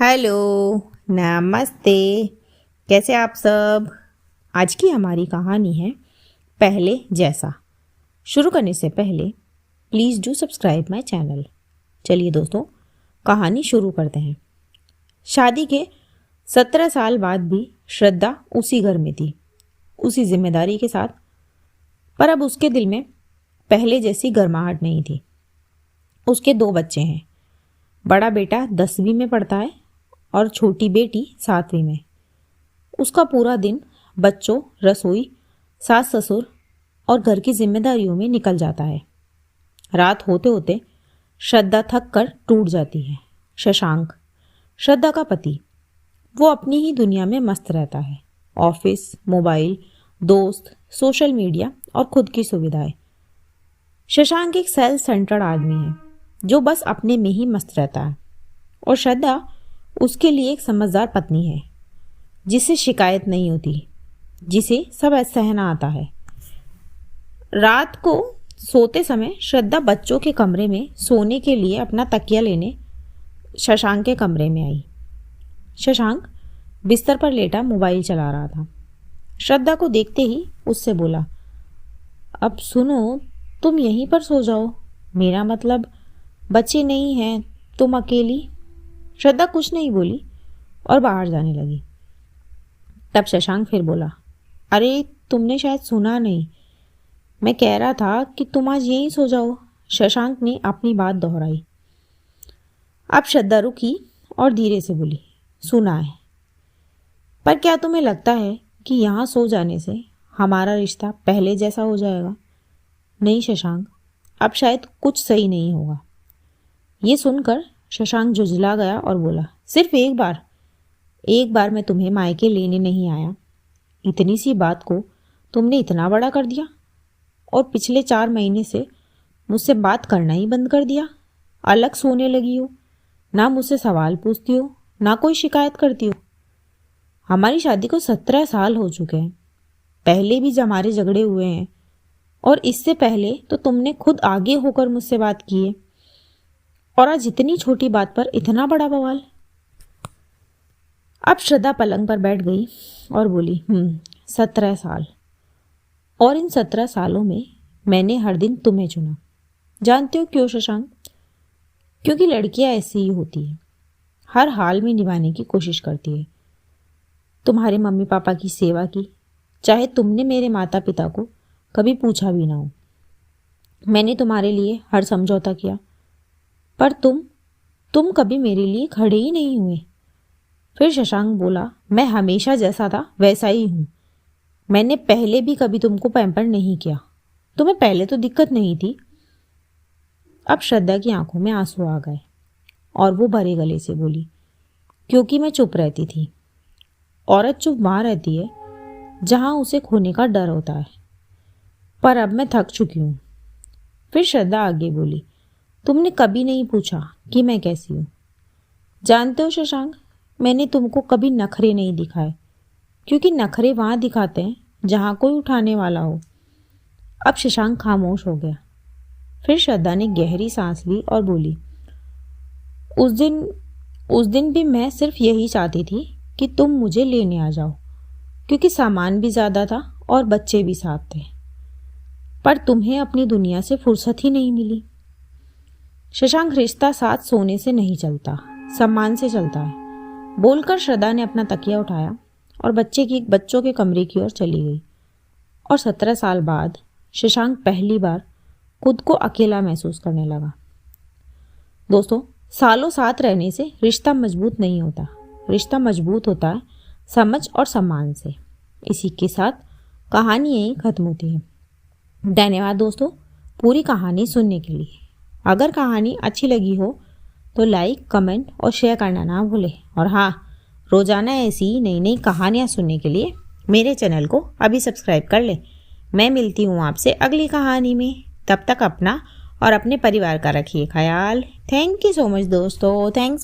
Hello, नमस्ते। कैसे आप सब। आज की हमारी कहानी है पहले जैसा। शुरू करने से पहले please do subscribe my channel. चलिए दोस्तों, कहानी शुरू करते हैं। शादी के 17 साल बाद भी श्रद्धा उसी घर में थी, उसी जिम्मेदारी के साथ। पर अब उसके दिल में पहले जैसी गर्माहट नहीं थी। उसके 2 बच्चे हैं। बड़ा बेटा 10वीं में पढ़ता है और छोटी बेटी 7वीं में। उसका पूरा दिन बच्चों, रसोई, सास ससुर और घर की जिम्मेदारियों में निकल जाता है। रात होते होते श्रद्धा थक कर टूट जाती है। शशांक, श्रद्धा का पति, वो अपनी ही दुनिया में मस्त रहता है। ऑफिस, मोबाइल, दोस्त, सोशल मीडिया और खुद की सुविधाएं। शशांक एक सेल्फ सेंटर्ड आदमी है जो बस अपने में ही मस्त रहता है, और श्रद्धा उसके लिए एक समझदार पत्नी है जिसे शिकायत नहीं होती, जिसे सब सहना आता है। रात को सोते समय श्रद्धा बच्चों के कमरे में सोने के लिए अपना तकिया लेने शशांक के कमरे में आई। शशांक बिस्तर पर लेटा मोबाइल चला रहा था। श्रद्धा को देखते ही उससे बोला, अब सुनो, तुम यहीं पर सो जाओ। मेरा मतलब, बच्चे नहीं हैं, तुम अकेली। श्रद्धा कुछ नहीं बोली और बाहर जाने लगी। तब शशांक फिर बोला, अरे तुमने शायद सुना नहीं, मैं कह रहा था कि तुम आज यहीं सो जाओ। शशांक ने अपनी बात दोहराई। अब श्रद्धा रुकी और धीरे से बोली, सुना है, पर क्या तुम्हें लगता है कि यहाँ सो जाने से हमारा रिश्ता पहले जैसा हो जाएगा? नहीं शशांक, अब शायद कुछ सही नहीं होगा। ये सुनकर शशांक झुंझला गया और बोला, सिर्फ एक बार मैं तुम्हें मायके लेने नहीं आया। इतनी सी बात को तुमने इतना बड़ा कर दिया, और पिछले 4 महीने से मुझसे बात करना ही बंद कर दिया। अलग सोने लगी हो, ना मुझसे सवाल पूछती हो, ना कोई शिकायत करती हो। हमारी शादी को 17 साल हो चुके हैं। पहले भी हमारे झगड़े हुए हैं, और इससे पहले तो तुमने खुद आगे होकर मुझसे बात की है, और आज इतनी छोटी बात पर इतना बड़ा बवाल। अब श्रद्धा पलंग पर बैठ गई और बोली, 17 साल, और इन 17 सालों में मैंने हर दिन तुम्हें चुना। जानते हो क्यों शशांक? क्योंकि लड़कियां ऐसी ही होती है, हर हाल में निभाने की कोशिश करती है। तुम्हारे मम्मी पापा की सेवा की, चाहे तुमने मेरे माता पिता को कभी पूछा भी ना हो। मैंने तुम्हारे लिए हर समझौता किया, पर तुम कभी मेरे लिए खड़े ही नहीं हुए। फिर शशांक बोला, मैं हमेशा जैसा था वैसा ही हूँ। मैंने पहले भी कभी तुमको पैम्पर नहीं किया। तुम्हें पहले तो दिक्कत नहीं थी। अब श्रद्धा की आंखों में आंसू आ गए और वो भरे गले से बोली, क्योंकि मैं चुप रहती थी। औरत चुप वहाँ रहती है जहाँ उसे खोने का डर होता है, पर अब मैं थक चुकी हूँ। फिर श्रद्धा आगे बोली, तुमने कभी नहीं पूछा कि मैं कैसी हूँ। जानते हो शशांक, मैंने तुमको कभी नखरे नहीं दिखाए, क्योंकि नखरे वहाँ दिखाते हैं जहाँ कोई उठाने वाला हो। अब शशांक खामोश हो गया। फिर श्रद्धा ने गहरी सांस ली और बोली, उस दिन भी मैं सिर्फ यही चाहती थी कि तुम मुझे लेने आ जाओ, क्योंकि सामान भी ज़्यादा था और बच्चे भी साथ थे। पर तुम्हें अपनी दुनिया से फुर्सत ही नहीं मिली। शशांक, रिश्ता साथ सोने से नहीं चलता, सम्मान से चलता है। बोलकर श्रद्धा ने अपना तकिया उठाया और बच्चों के कमरे की ओर चली गई। और 17 साल बाद शशांक पहली बार खुद को अकेला महसूस करने लगा। दोस्तों, सालों साथ रहने से रिश्ता मजबूत नहीं होता। रिश्ता मजबूत होता है समझ और सम्मान से। इसी के साथ कहानी यहीं खत्म होती है। धन्यवाद दोस्तों पूरी कहानी सुनने के लिए। अगर कहानी अच्छी लगी हो तो लाइक, कमेंट और शेयर करना ना भूलें। और हाँ, रोज़ाना ऐसी नई नई कहानियाँ सुनने के लिए मेरे चैनल को अभी सब्सक्राइब कर लें। मैं मिलती हूँ आपसे अगली कहानी में। तब तक अपना और अपने परिवार का रखिए ख्याल। थैंक यू सो मच दोस्तों। थैंक्स।